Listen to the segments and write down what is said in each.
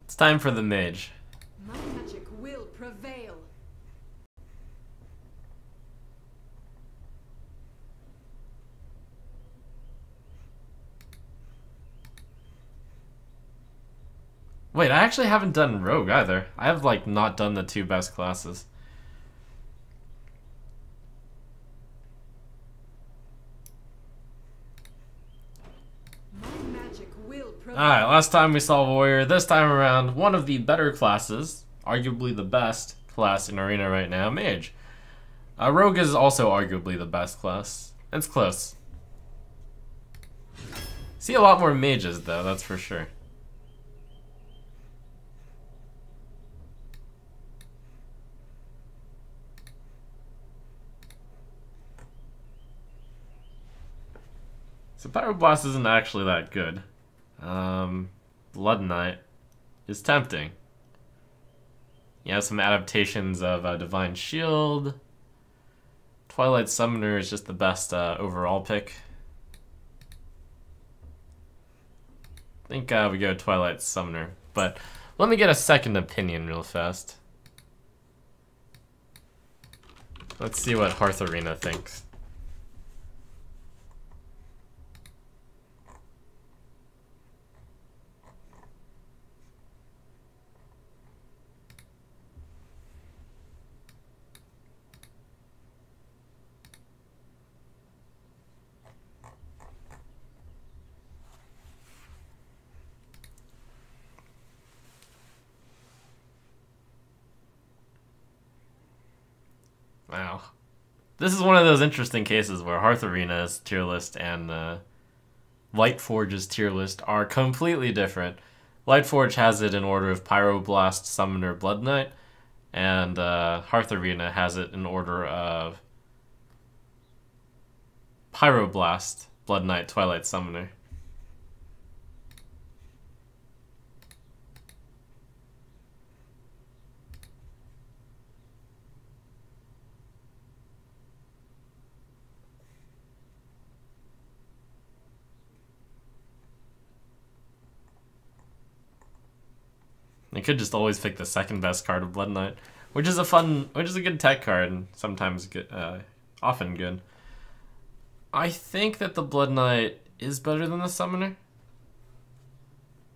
It's time for the mage. My magic will prevail. Wait, I actually haven't done rogue either. I have like not done the two best classes. My magic will prevail. Alright, last time we saw warrior. This time around, one of the better classes, arguably the best class in arena right now, mage. Rogue is also arguably the best class. It's close. See a lot more mages though, that's for sure. So Pyroblast isn't actually that good. Blood Knight is tempting. You have some adaptations of Divine Shield. Twilight Summoner is just the best overall pick. I think we go Twilight Summoner, but let me get a second opinion real fast. Let's see what Hearth Arena thinks. Wow. This is one of those interesting cases where Hearth Arena's tier list and Lightforge's tier list are completely different. Lightforge has it in order of Pyroblast, Summoner, Blood Knight, and Hearth Arena has it in order of Pyroblast, Blood Knight, Twilight Summoner. You could just always pick the second best card of Blood Knight, which is a good tech card and sometimes good, often good. I think that the Blood Knight is better than the Summoner,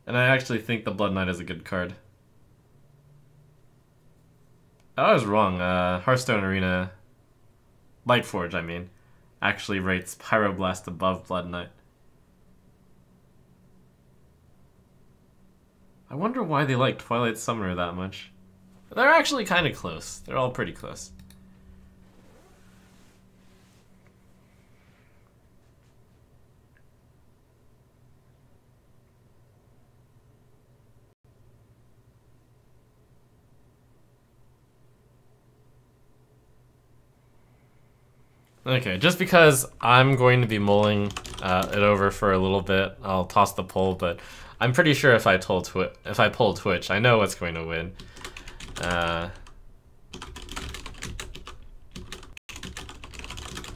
and I actually think the Blood Knight is a good card. I was wrong. Hearthstone Arena, Lightforge, I mean, actually rates Pyroblast above Blood Knight. I wonder why they like Twilight Summoner that much. They're actually kind of close. They're all pretty close. Okay, just because I'm going to be mulling it over for a little bit, I'll toss the poll, but I'm pretty sure if I pull Twitch, I know what's going to win.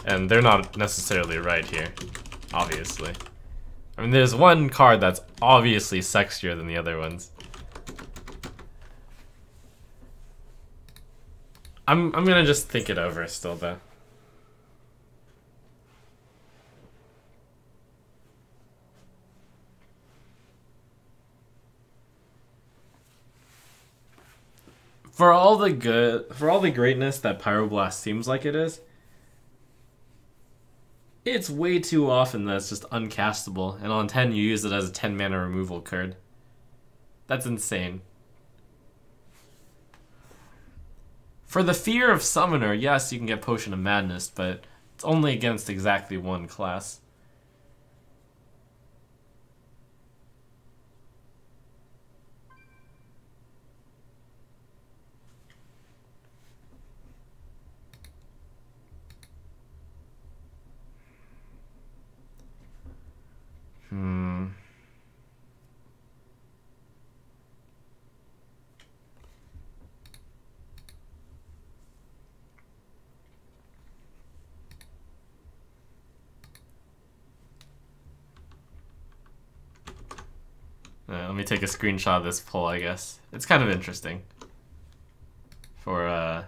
And they're not necessarily right here, obviously. I mean, there's one card that's obviously sexier than the other ones. I'm gonna just think it over still, though. For all the greatness that Pyroblast seems like it is, it's way too often that it's just uncastable, and on 10 you use it as a 10 mana removal card. That's insane. For the fear of Summoner, yes, you can get Potion of Madness, but it's only against exactly one class. Let me take a screenshot of this poll, I guess. It's kind of interesting. For,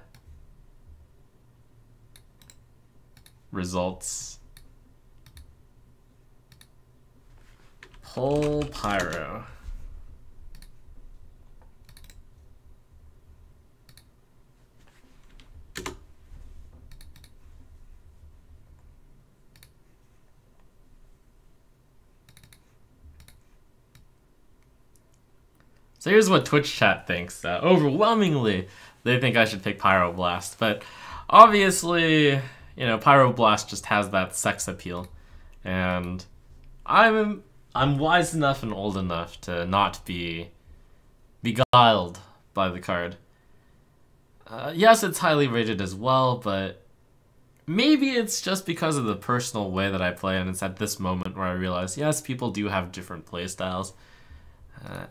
results. Poll Pyro. So here's what Twitch chat thinks. Overwhelmingly, they think I should pick Pyroblast, but obviously, you know, Pyroblast just has that sex appeal, and I'm wise enough and old enough to not be beguiled by the card. Yes, it's highly rated as well, but maybe it's just because of the personal way that I play, and it's at this moment where I realize, yes, people do have different play styles.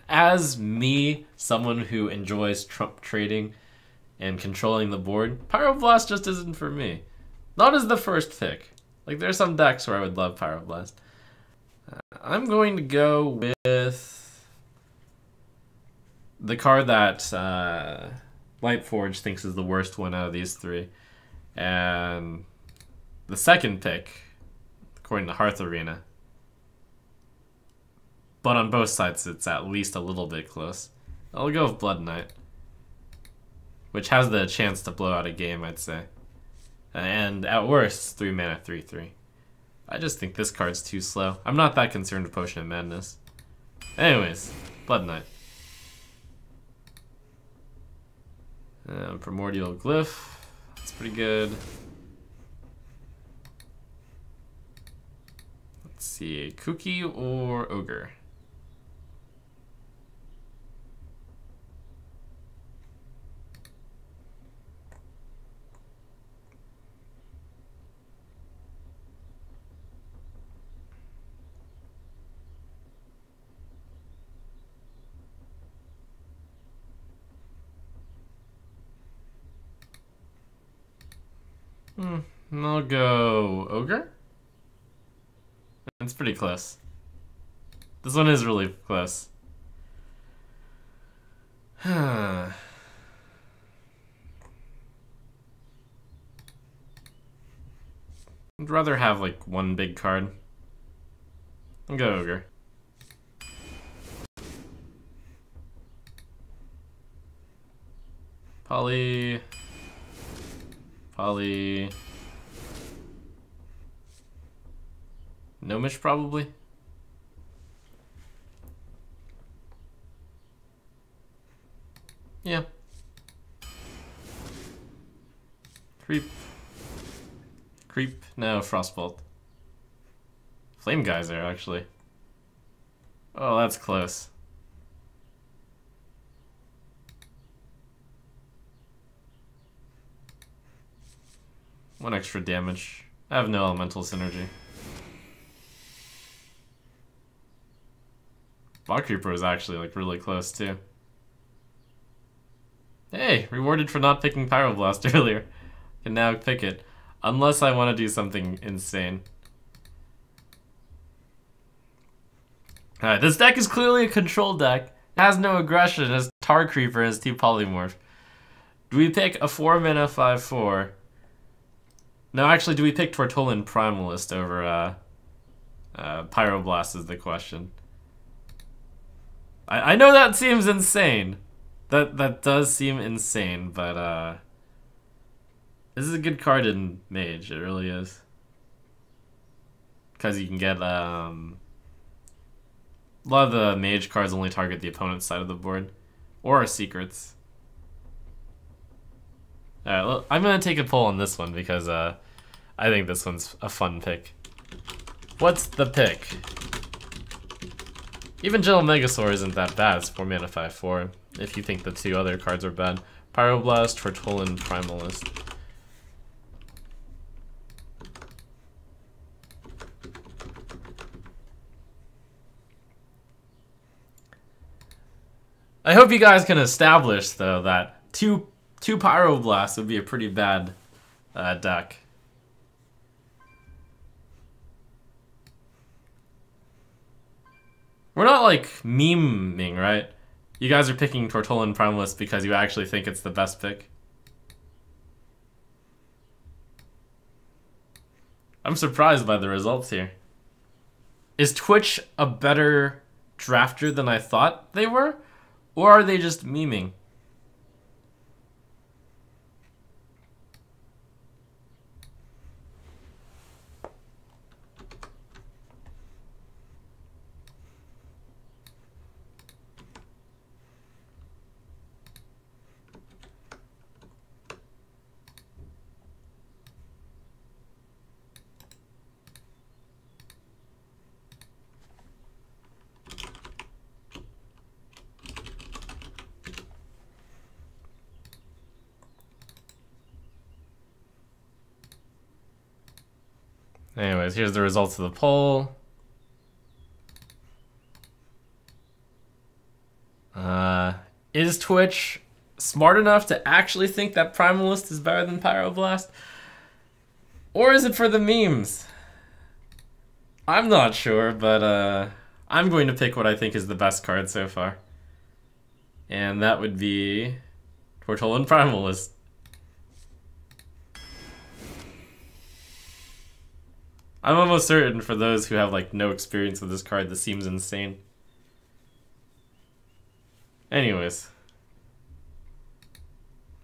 As me, someone who enjoys trump trading and controlling the board, Pyroblast just isn't for me. Not as the first pick. Like, there's some decks where I would love Pyroblast. I'm going to go with the card that Lightforge thinks is the worst one out of these three. And the second pick, according to Hearth Arena. But on both sides, it's at least a little bit close. I'll go with Blood Knight, which has the chance to blow out a game, I'd say. And at worst, 3 mana, 3/3. I just think this card's too slow. I'm not that concerned with Potion of Madness. Anyways, Blood Knight. Primordial Glyph. That's pretty good. Let's see, Cookie or Ogre? I'll go Ogre. It's pretty close. This one is really close. I'd rather have like one big card. I'll go Ogre. Poly. Gnomish, probably. Yeah. Creep. No, Frostbolt. Flame Geyser, actually. Oh, that's close. One extra damage. I have no elemental synergy. Bog Creeper is actually like really close too. Hey, rewarded for not picking Pyroblast earlier. Can now pick it. Unless I want to do something insane. Alright, this deck is clearly a control deck. It has no aggression, it has Tar Creeper and it's 2 Polymorph. Do we pick a 4 mana 5/4? No, actually, do we pick Tortollan Primalist over Pyroblast is the question. I know that seems insane. That does seem insane, but this is a good card in Mage, it really is. Because you can get a lot of the Mage cards only target the opponent's side of the board. Or secrets. Alright, well, I'm gonna take a poll on this one because I think this one's a fun pick. What's the pick? Evangel Megasaur isn't that bad. It's 4 mana 5/4. If you think the 2 other cards are bad. Pyroblast, Tortollan Primalist. I hope you guys can establish, though, that two Pyroblasts would be a pretty bad deck. We're not like memeing, right? You guys are picking Tortolan Primalist because you actually think it's the best pick. I'm surprised by the results here. Is Twitch a better drafter than I thought they were? Or are they just memeing? Anyways, here's the results of the poll. Is Twitch smart enough to actually think that Primalist is better than Pyroblast? Or is it for the memes? I'm not sure, but I'm going to pick what I think is the best card so far. And that would be Tortolan Primalist. I'm almost certain for those who have like no experience with this card, this seems insane. Anyways.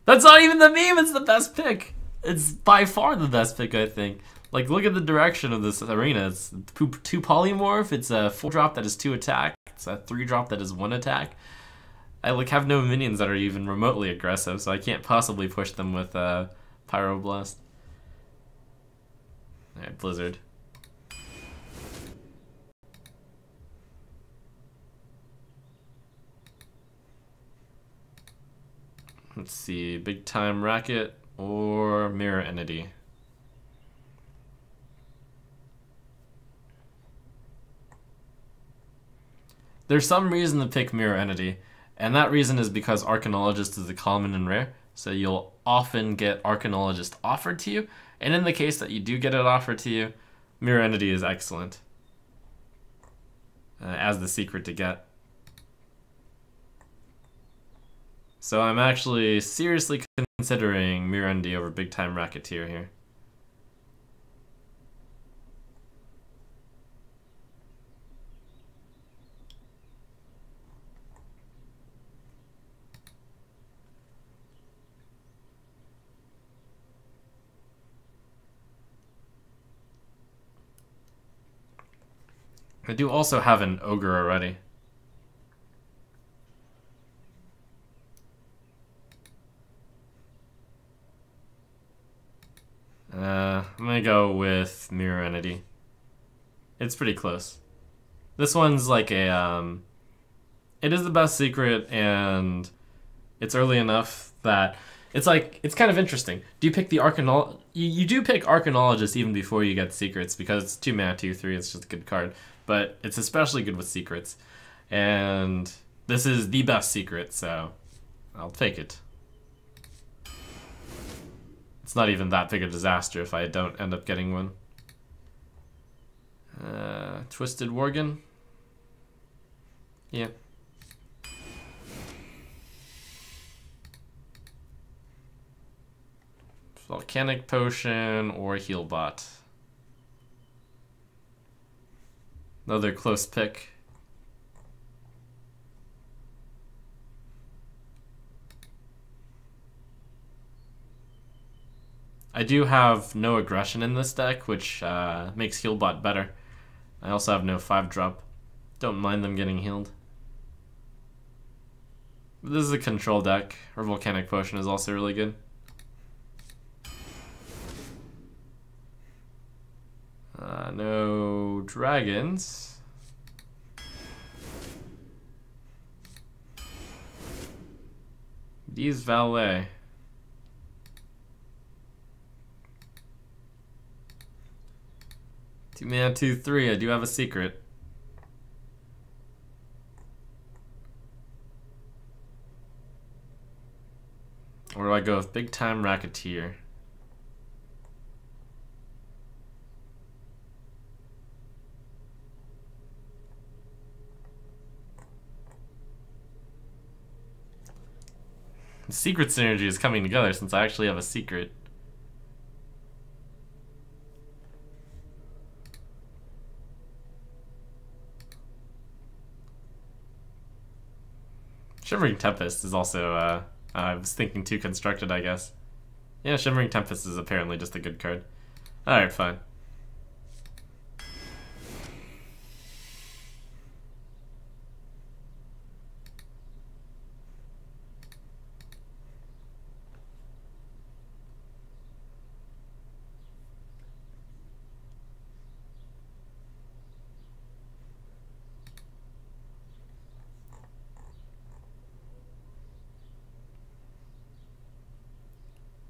That's not even the meme, it's the best pick. It's by far the best pick, I think. Like, look at the direction of this arena. It's 2 polymorph, it's a 4-drop that is 2 attack, it's a 3-drop that is 1 attack. I like have no minions that are even remotely aggressive, so I can't possibly push them with Pyroblast. Alright, Blizzard. Let's see, Big Time Racket or Mirror Entity. There's some reason to pick Mirror Entity, and that reason is because Arcanologist is a common and rare, so you'll often get Arcanologist offered to you, and in the case that you do get it offered to you, Mirror Entity is excellent as the secret to get. So I'm actually seriously considering Mirror Entity over Big Time Racketeer here. I do also have an Ogre already. I'm gonna go with Mirror Entity. It's pretty close. This one's like a, it is the best secret, and it's early enough that it's like, it's kind of interesting. Do you pick the you do pick Arcanologist even before you get secrets, because it's 2 mana, 2/3, it's just a good card. But it's especially good with secrets. And this is the best secret, so I'll take it. It's not even that big a disaster if I don't end up getting one. Twisted Worgen? Yeah. Volcanic Potion or Healbot. Another close pick. I do have no aggression in this deck, which makes Healbot better. I also have no 5-drop. Don't mind them getting healed. But this is a control deck. Or Volcanic Potion is also really good. No dragons. These valet. Two mana, 2/3. I do have a secret. Or do I go with Big Time Racketeer? Secret synergy is coming together since I actually have a secret. Shivering Tempest is also, I was thinking too constructed, I guess. Yeah, Shivering Tempest is apparently just a good card. Alright, fine.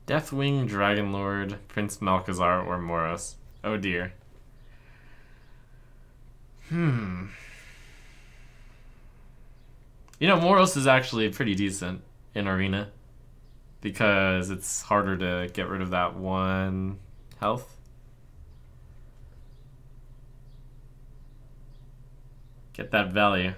Deathwing, Dragonlord, Prince Malchezaar, or Moros. Oh dear. You know, Moros is actually pretty decent in Arena because it's harder to get rid of that 1 health. Get that value.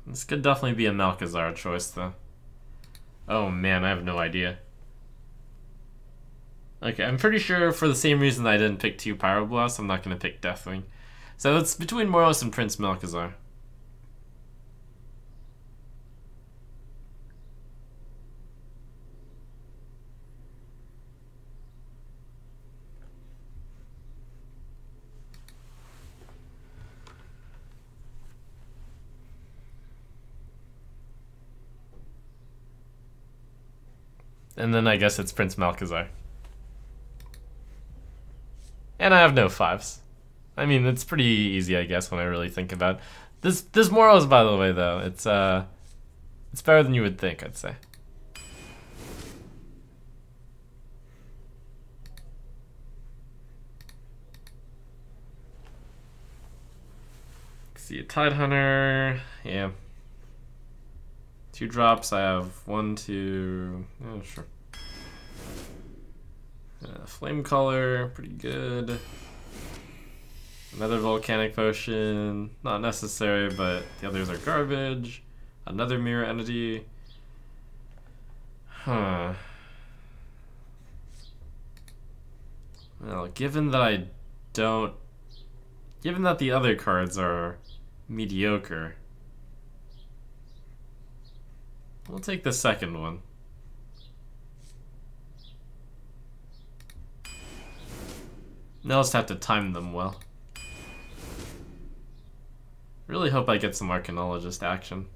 This could definitely be a Malchezaar choice, though. Oh man, I have no idea. Okay, I'm pretty sure for the same reason I didn't pick 2 Pyroblasts, I'm not going to pick Deathwing. So it's between Moros and Prince Malchezaar. And then I guess it's Prince Malchezaar. And I have no 5s. I mean, it's pretty easy, I guess, when I really think about it. This Moros, by the way, though, it's better than you would think, I'd say. See a Tidehunter, yeah. 2 drops, I have 1, 2, oh, sure. Flame Color, pretty good. Another Volcanic Potion, not necessary, but the others are garbage. Another Mirror Entity. Huh. Well, given that the other cards are mediocre, we'll take the second one. Now just have to time them well. Really hope I get some Arcanologist action.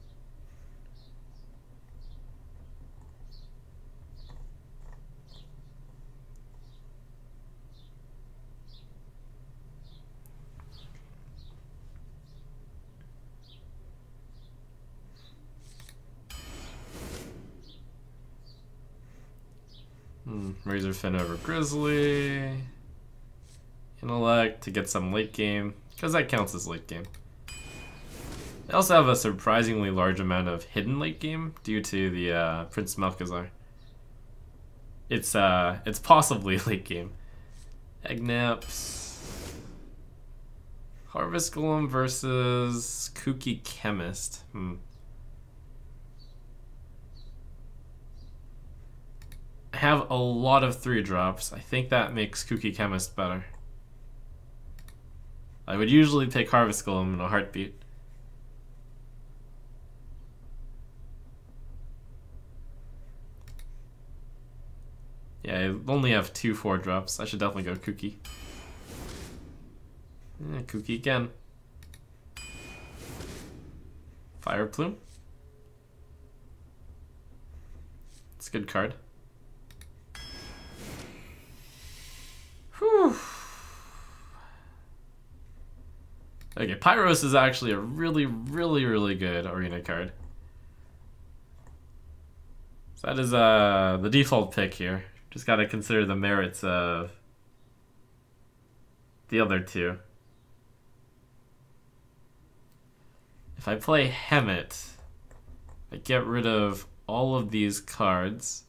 Razorfin over Grizzly. Intellect to get some late game, because that counts as late game. I also have a surprisingly large amount of hidden late game due to the Prince Malchezaar. It's possibly late game. Egnaps. Harvest Golem versus Kooky Chemist. I have a lot of 3 drops. I think that makes Kooky Chemist better. I would usually pick Harvest Golem in a heartbeat. Yeah, I only have 2 4-drops. I should definitely go Kooky. Yeah, Kooky again. Fire Plume. It's a good card. Whew. Okay, Pyros is actually a really, really, really good arena card. So that is the default pick here. Just gotta consider the merits of the other 2. If I play Hemet, I get rid of all of these cards.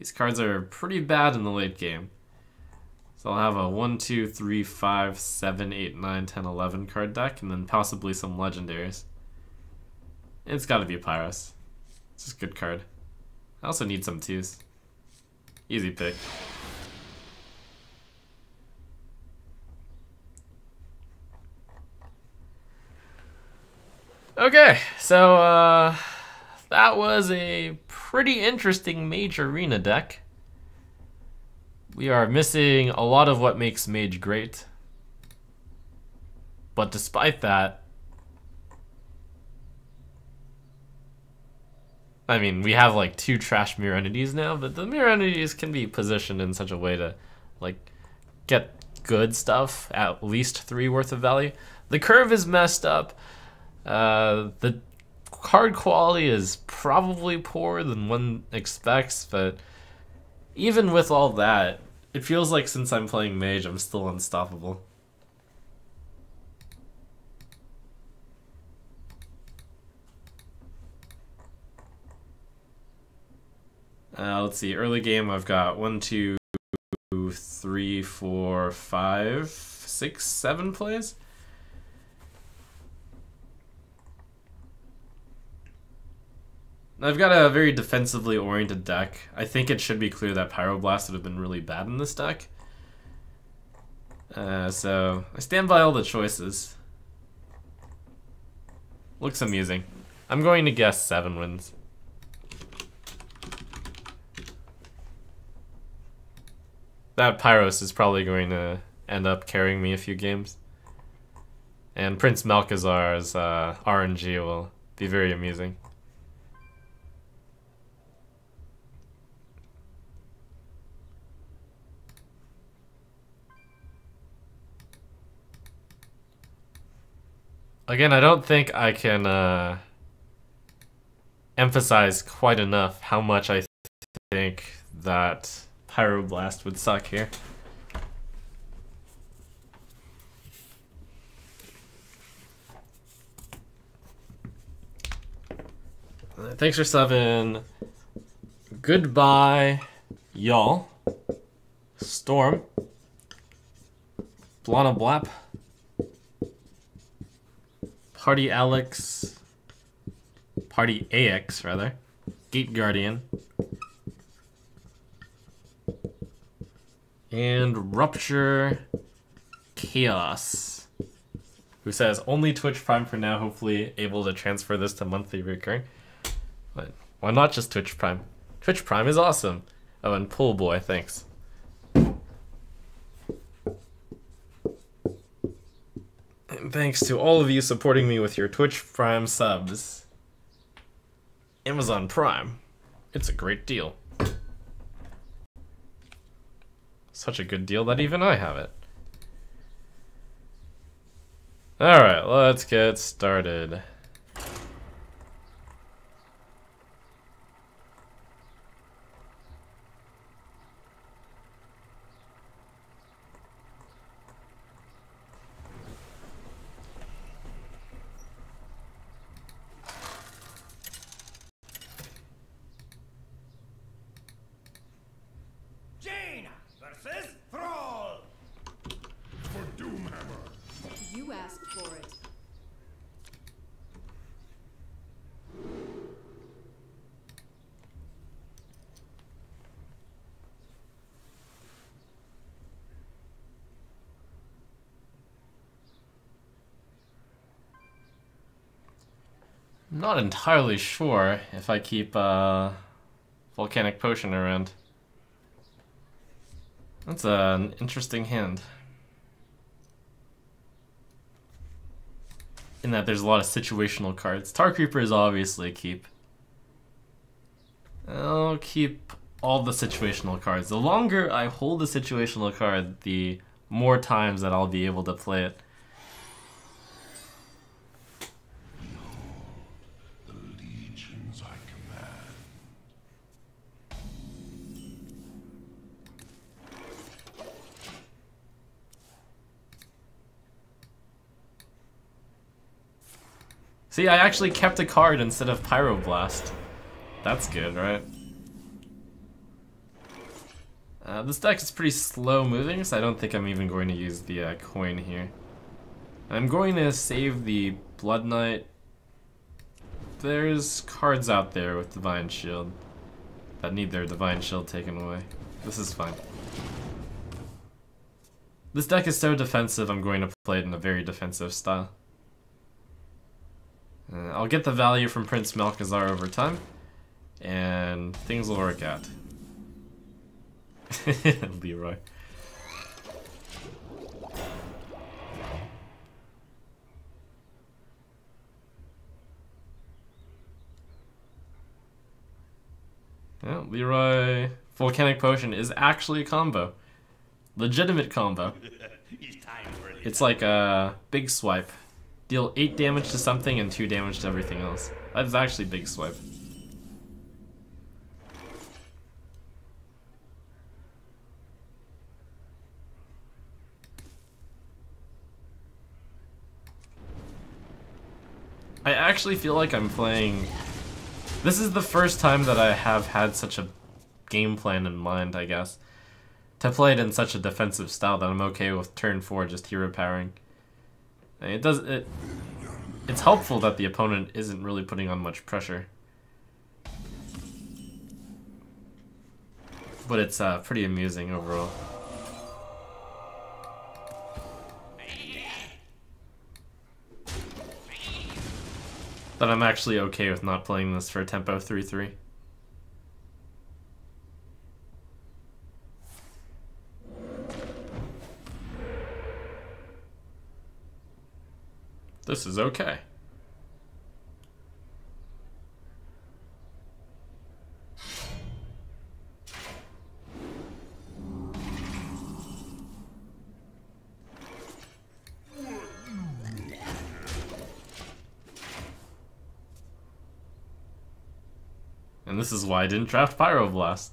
These cards are pretty bad in the late game. So I'll have a 1, 2, 3, 5, 7, 8, 9, 10, 11 card deck, and then possibly some legendaries. It's gotta be Pyros. It's just a good card. I also need some 2s. Easy pick. Okay, so that was a pretty interesting Mage Arena deck. We are missing a lot of what makes Mage great. But despite that, I mean, we have like 2 trash mirror entities now, but the mirror entities can be positioned in such a way to like get good stuff, at least 3 worth of value. The curve is messed up. The card quality is probably poorer than one expects, but even with all that, it feels like since I'm playing Mage, I'm still unstoppable. Let's see, early game I've got 1, 2, 3, 4, 5, 6, 7 plays. I've got a very defensively oriented deck. I think it should be clear that Pyroblast would have been really bad in this deck. So I stand by all the choices. Looks amusing. I'm going to guess 7 wins. That Pyros is probably going to end up carrying me a few games. And Prince Malkazar's RNG will be very amusing. Again, I don't think I can emphasize quite enough how much I think that Pyroblast would suck here. Thanks for subbing. Goodbye, y'all. Storm. Blana Blap. Party Alex. Party AX, rather. Gate Guardian. And Rupture Chaos, who says, only Twitch Prime for now, hopefully able to transfer this to monthly recurring. But why not just Twitch Prime? Twitch Prime is awesome. Oh, and Pool Boy, thanks. And thanks to all of you supporting me with your Twitch Prime subs. Amazon Prime. It's a great deal. Such a good deal that even I have it. Alright, let's get started. You asked for it. I'm not entirely sure if I keep Volcanic Potion around. That's an interesting hand. In that there's a lot of situational cards. Tar Creeper is obviously a keep. I'll keep all the situational cards. The longer I hold the situational card, the more times that I'll be able to play it. The legions I command. See, I actually kept a card instead of Pyroblast. That's good, right? This deck is pretty slow moving, so I don't think I'm even going to use the coin here. I'm going to save the Blood Knight. There's cards out there with Divine Shield that need their Divine Shield taken away. This is fine. This deck is so defensive, I'm going to play it in a very defensive style. I'll get the value from Prince Malchezaar over time, and things will work out. Leroy. Yeah, Leroy Volcanic Potion is actually a combo. Legitimate combo. It's like a big swipe. Deal 8 damage to something and 2 damage to everything else. That is actually big swipe. I actually feel like I'm playing... This is the first time that I have had such a game plan in mind, I guess. To play it in such a defensive style that I'm okay with turn 4 just hero powering. It's helpful that the opponent isn't really putting on much pressure. But it's pretty amusing overall. That I'm actually okay with not playing this for tempo 3-3. This is okay. And this is why I didn't draft Pyroblast.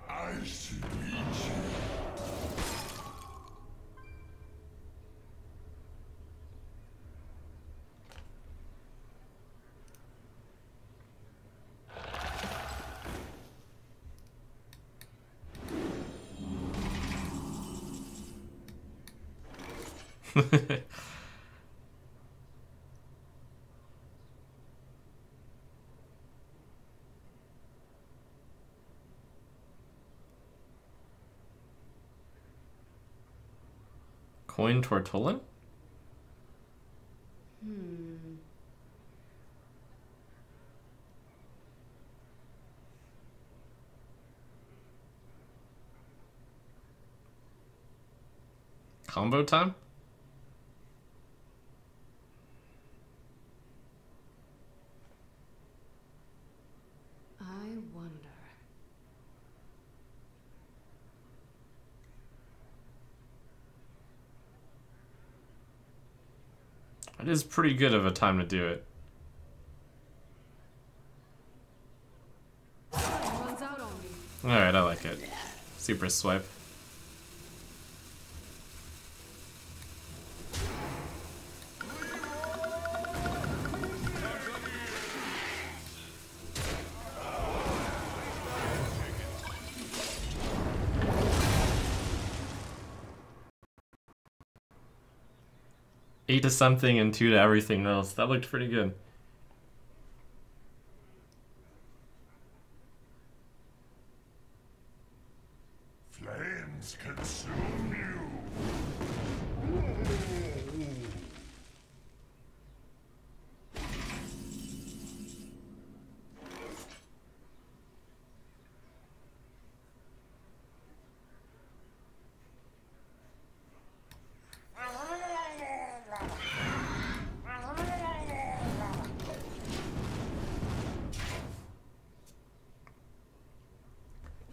I should reach you. Coin Tortollan? Combo time? I wonder. It is pretty good of a time to do it. Runs out on me. Alright, I like it. Super swipe. Eight to something and 2 to everything else. That looked pretty good. Flames consume you.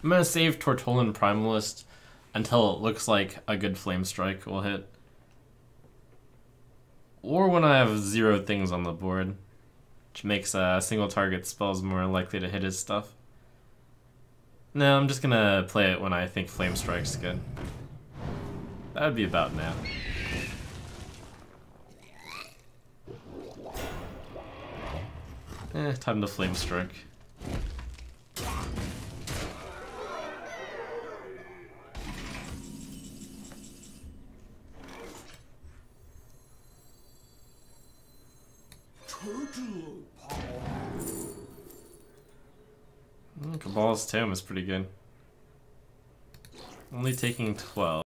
I'm gonna save Tortollan Primalist until it looks like a good flame strike will hit. Or when I have 0 things on the board, which makes single target spells more likely to hit his stuff. No, I'm just gonna play it when I think flame strike's good. That would be about now. Time to flame strike. Cabal's Tomb is pretty good. Only taking 12.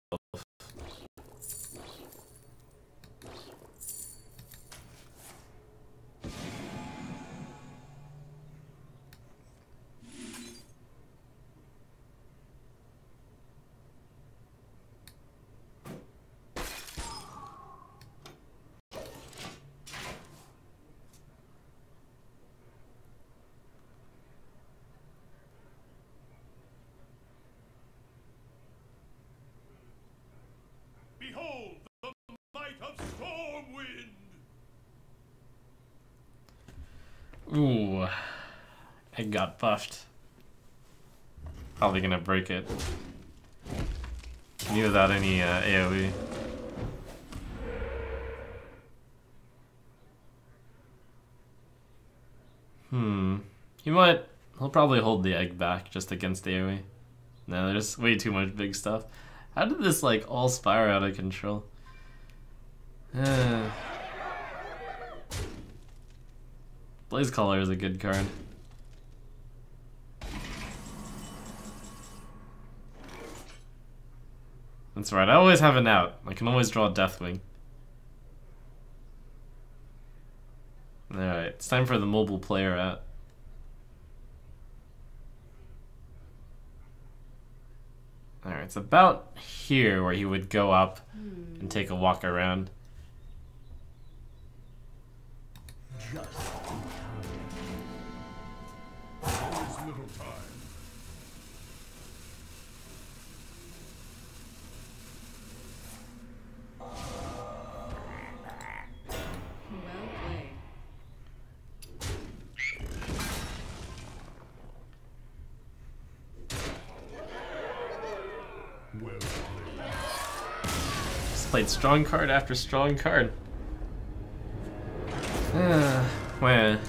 Behold the might of Stormwind! Ooh, it got buffed. Probably gonna break it. Me without any AoE. He'll probably hold the egg back just against AoE. No, there's way too much big stuff. How did this like all spiral out of control? Blaze Caller is a good card. That's right, I always have an out. I can always draw Deathwing. Alright, it's time for the mobile player out. Alright, it's about here where he would go up and take a walk around. Just always little time. Well played. Well played. Just played strong card after strong card. Well.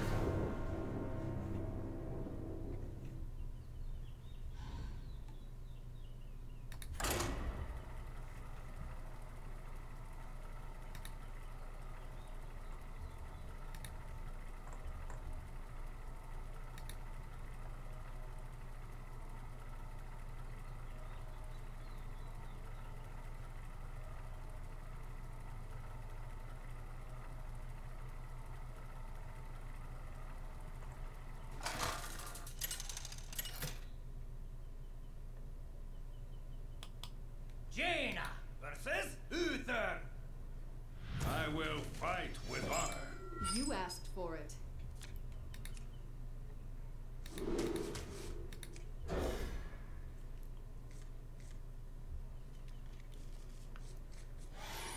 Jaina versus Uther. I will fight with honor. You asked for it.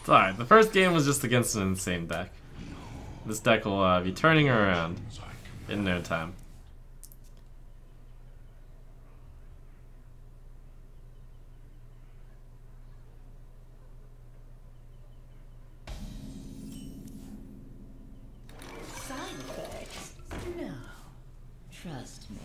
It's alright, the first game was just against an insane deck. This deck will be turning around in no time. Side effects? No. Trust me.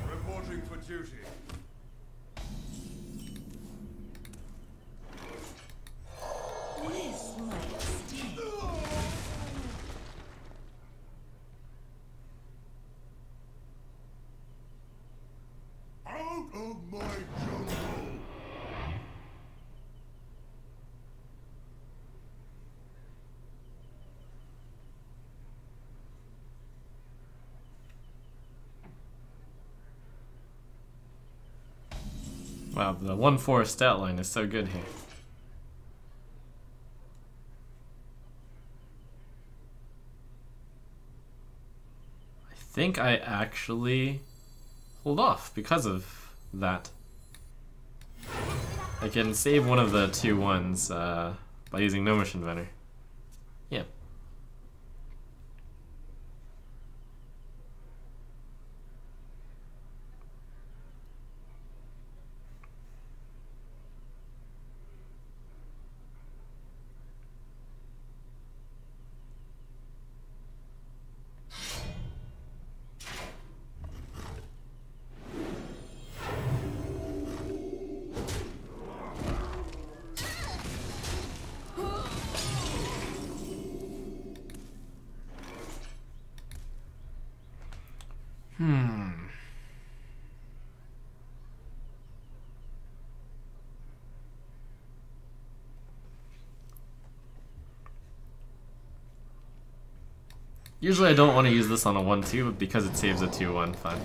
Reporting for duty. This might sting. Out of my jungle! Wow, the 1/4 stat line is so good here. think I actually hold off because of that. I can save one of the 2/1s by using Gnomish Inventor. Yeah. Usually I don't want to use this on a 1/2, but because it saves a 2/1, fine.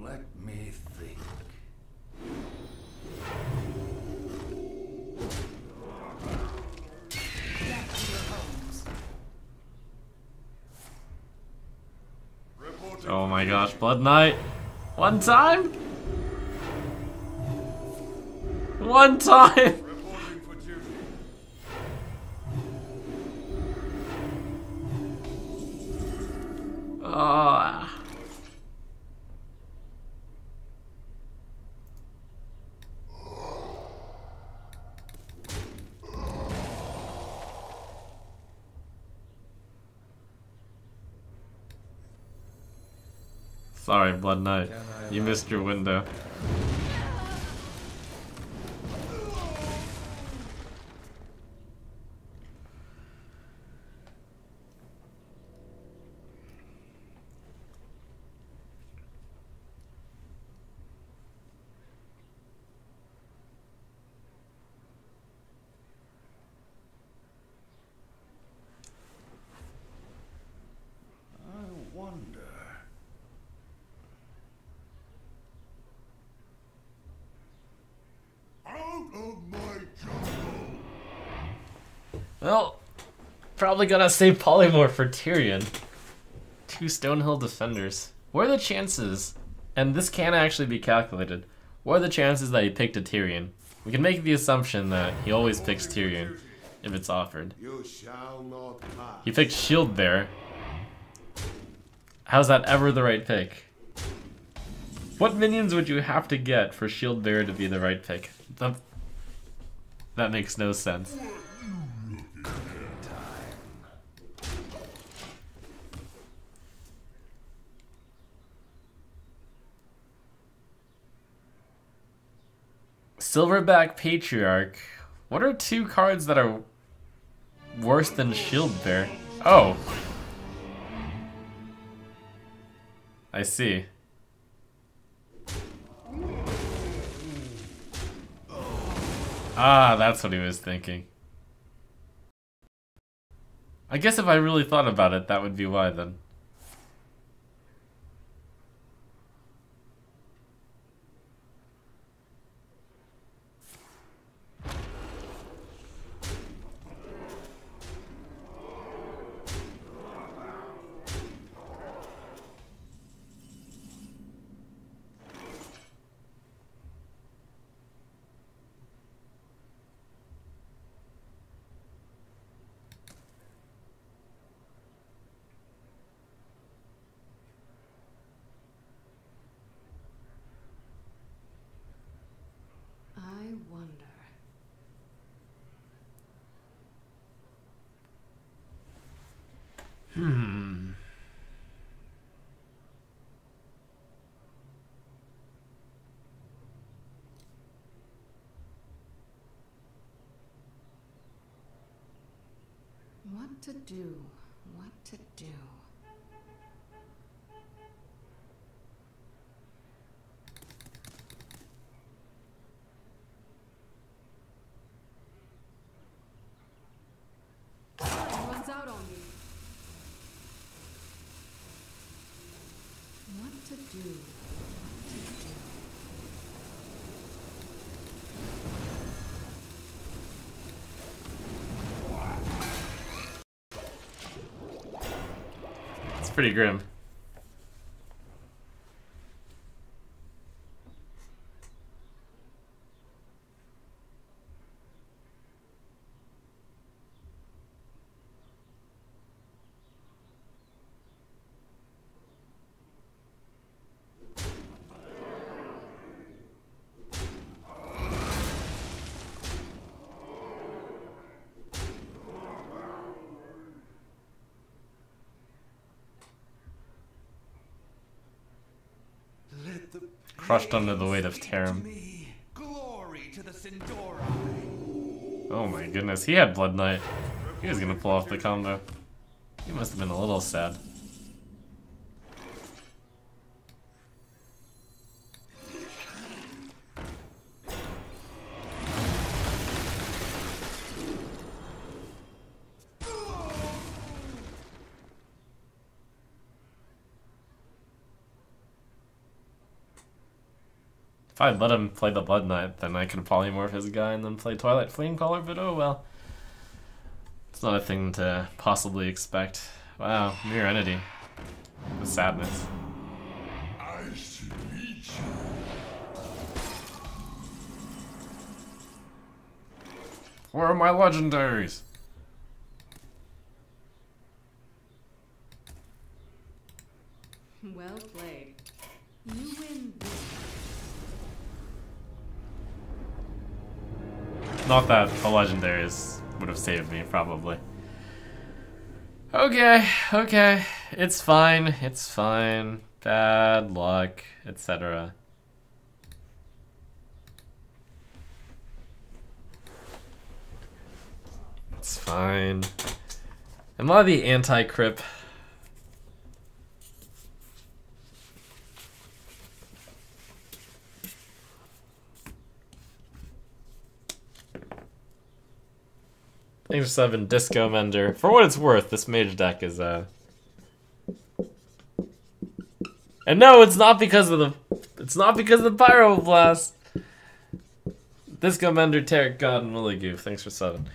Let me think. Back to your homes. Reporting Oh my for gosh, duty. Blood Knight! One time? One time! Reporting for duty. Oh. Sorry, Blood Knight. You missed your window. I wonder. Out of my jungle. Well, probably gonna save Polymorph for Tyrion. 2 Stonehill Defenders. What are the chances, and this can actually be calculated, what are the chances that he picked a Tyrion? We can make the assumption that he always picks Tyrion if it's offered. You shall not pass. He picked Shield Bear. How's that ever the right pick? What minions would you have to get for Shield Bear to be the right pick? That makes no sense. Silverback Patriarch. What are 2 cards that are worse than Shield Bear? Oh. I see. Ah, that's what he was thinking. I guess if I really thought about it, that would be why then. I wonder. What to do? What to do? do? It's pretty grim. Crushed under the weight of Tarim. Glory to the Sindori. Oh my goodness, he had Blood Knight. He was gonna pull off the combo. He must have been a little sad. If I had let him play the Blood Knight, then I could polymorph his guy and then play Twilight Flamecaller, but oh well. It's not a thing to possibly expect. Wow, Mirror Entity. The sadness. I should meet you. Where are my legendaries? Well played. You win this. Not that the legendaries would have saved me, probably. Okay, okay. It's fine, it's fine. Bad luck, etc. It's fine. Am I the anti-crip? Thanks for 7, Disco Mender. For what it's worth, this mage deck is and no, it's not because of the Pyroblast. Disco Mender, Tarek God, and Willy Goof. Thanks for 7.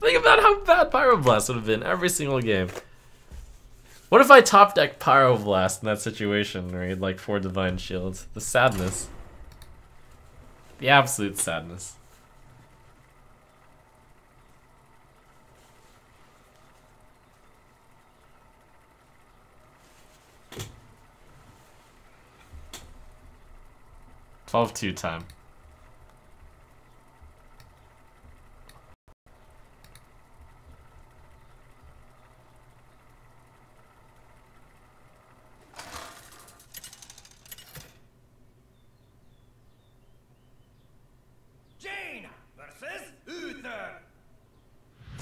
Think about how bad Pyroblast would have been every single game. What if I top deck Pyroblast in that situation where he had like 4 Divine Shields? The sadness. The absolute sadness. $12-2 time. Jane versus Uther.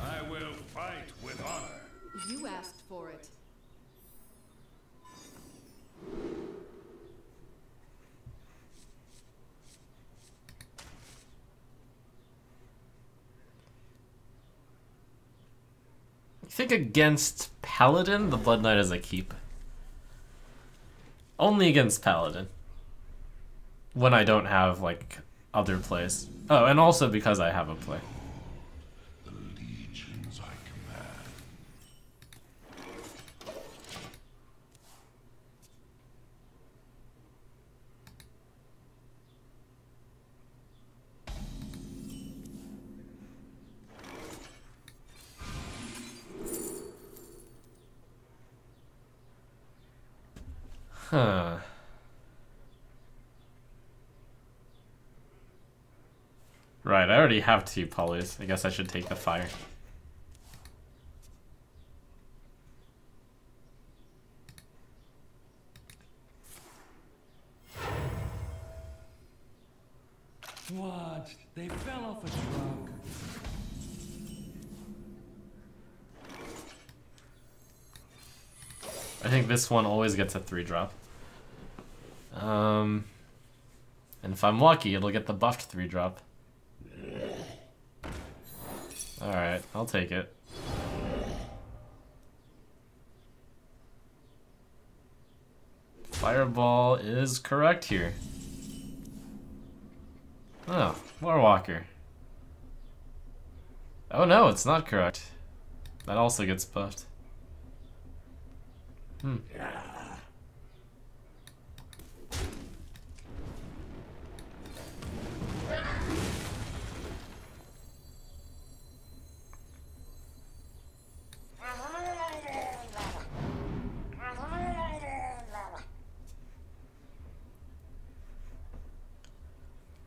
I will fight with honor. You asked for it. I think against Paladin, the Blood Knight is a keep. Only against Paladin. When I don't have, like, other plays. Oh, and also because I have a play. The legions I command. Huh. Right, I already have 2 polys. I guess I should take the fire. What? They fell off a truck. I think this one always gets a 3-drop. And if I'm lucky, it'll get the buffed 3-drop. Alright, I'll take it. Fireball is correct here. Oh, Warwalker. Oh no, it's not correct. That also gets buffed.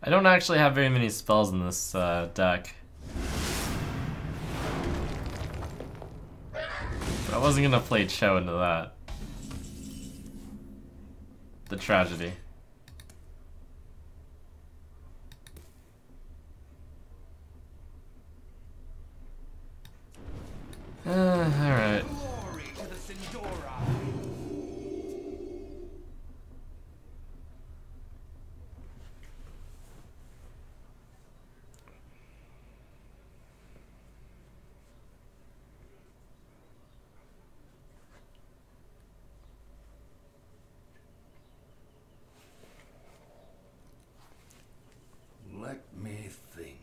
I don't actually have very many spells in this deck. But I wasn't gonna play Cho into that. The tragedy. Alright. Glory to the Sindora. Let me think.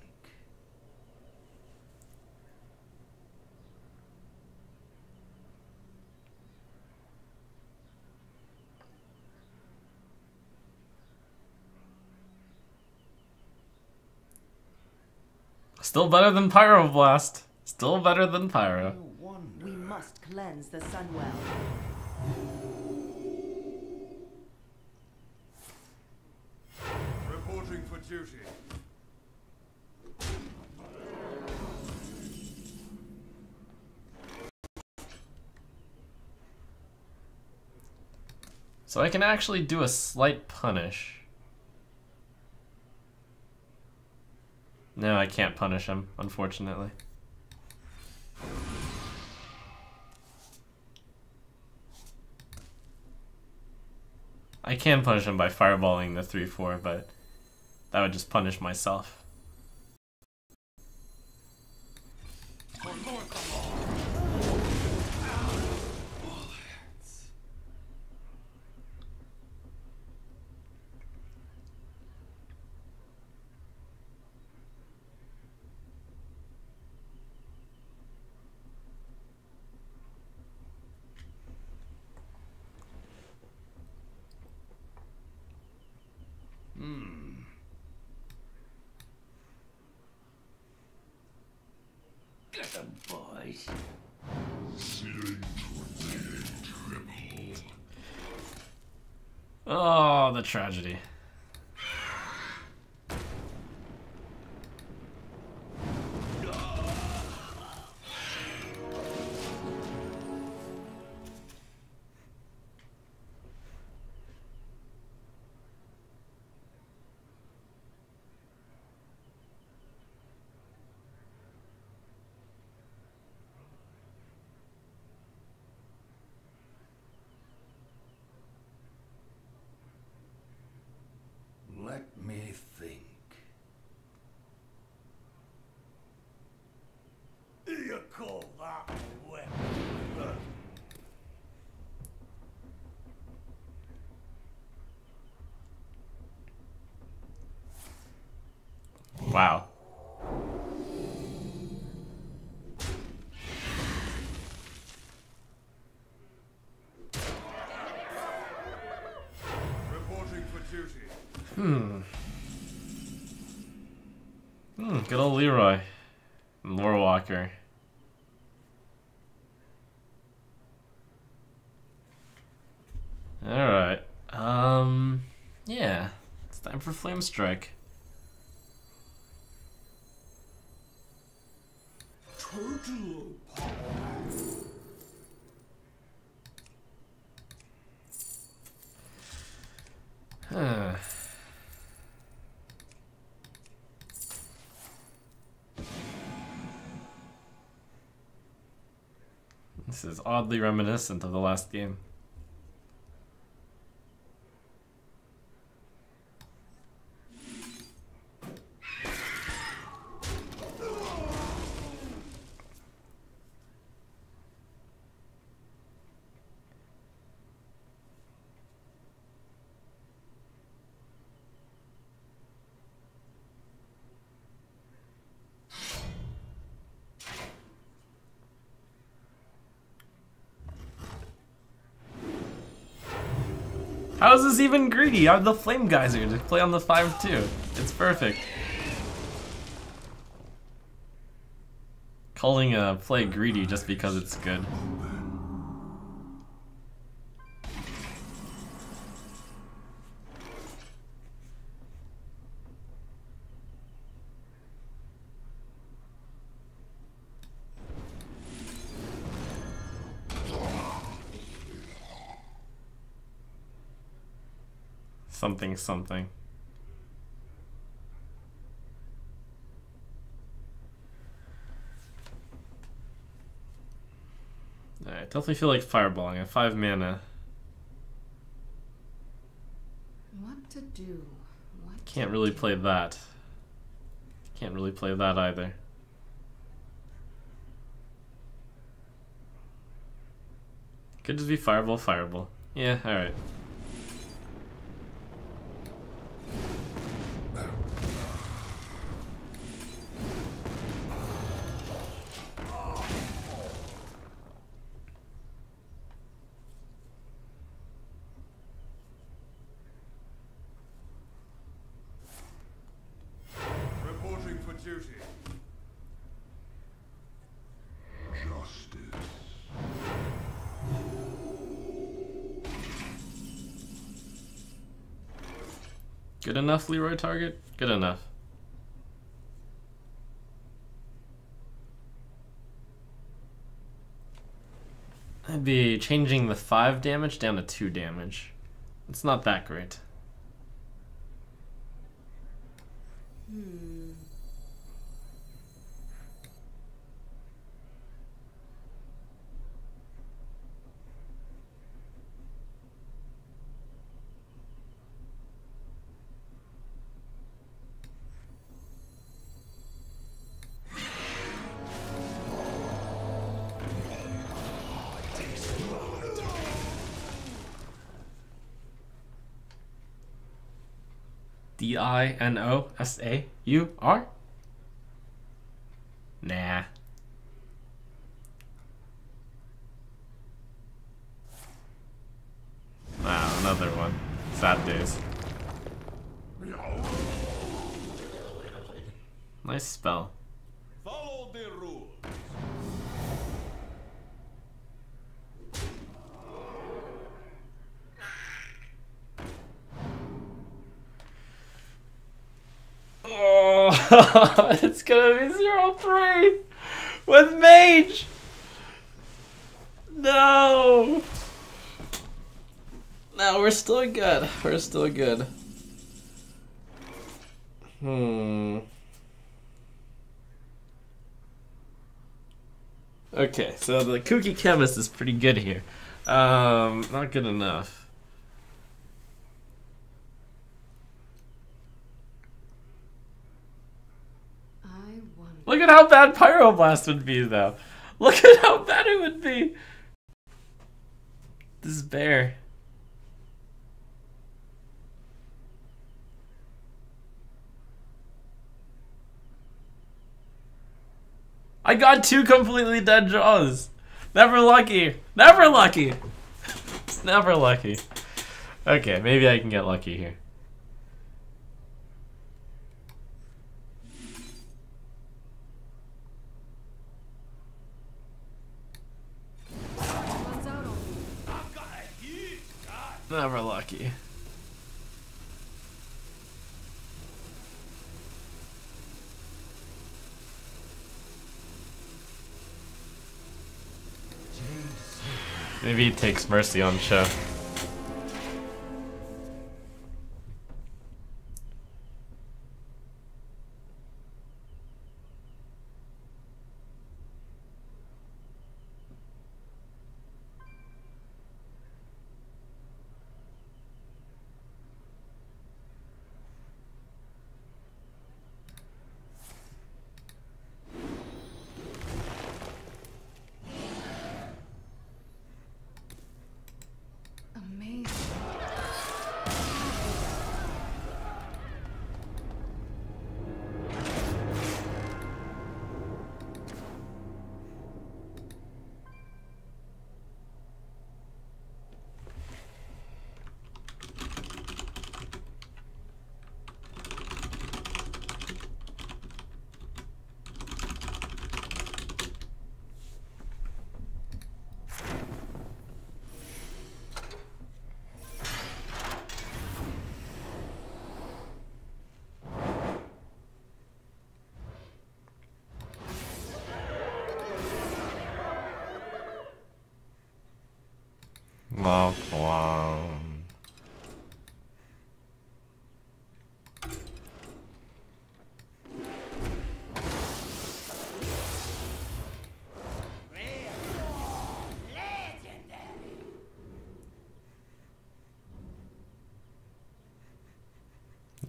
Still better than Pyroblast. Still better than Pyro. We must cleanse the Sunwell. Reporting for duty. So I can actually do a slight punish. No, I can't punish him, unfortunately. I can punish him by fireballing the 3/4, but that would just punish myself. Get them, boys. Oh, the tragedy. Let me think. You call that a weapon? Wow. Reporting for duty. Good old Leroy. Lorewalker. Alright. Yeah. It's time for Flame Strike. Total power. Huh. This is oddly reminiscent of the last game. How is this even greedy? I have the Flame Geyser to play on the 5-2. It's perfect. Calling a play greedy just because it's good. Something, something. Alright, definitely feel like fireballing. I have 5 mana. What to do? What Can't to really do? play that. Can't really play that either. Could just be fireball, fireball. Yeah, alright. Reporting for duty. Justice. Good enough, Leroy target? Good enough. I'd be changing the 5 damage down to 2 damage. It's not that great. Dinosaur? Nah. Wow, another one. Sad days. Nice spell. Follow the rules. Oh, it's gonna be 0-3 with Mage. No. No, we're still good. We're still good. Okay, so the Kooky Chemist is pretty good here. Not good enough. I wonder. Look at how bad Pyroblast would be, though. Look at how bad it would be. This is bear. I got 2 completely dead draws. Never lucky. Never lucky. Never lucky. Okay, maybe I can get lucky here. What's out on me? I've got a huge guy. Never lucky. Maybe he takes mercy on Cho.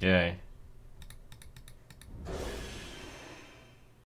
Yay.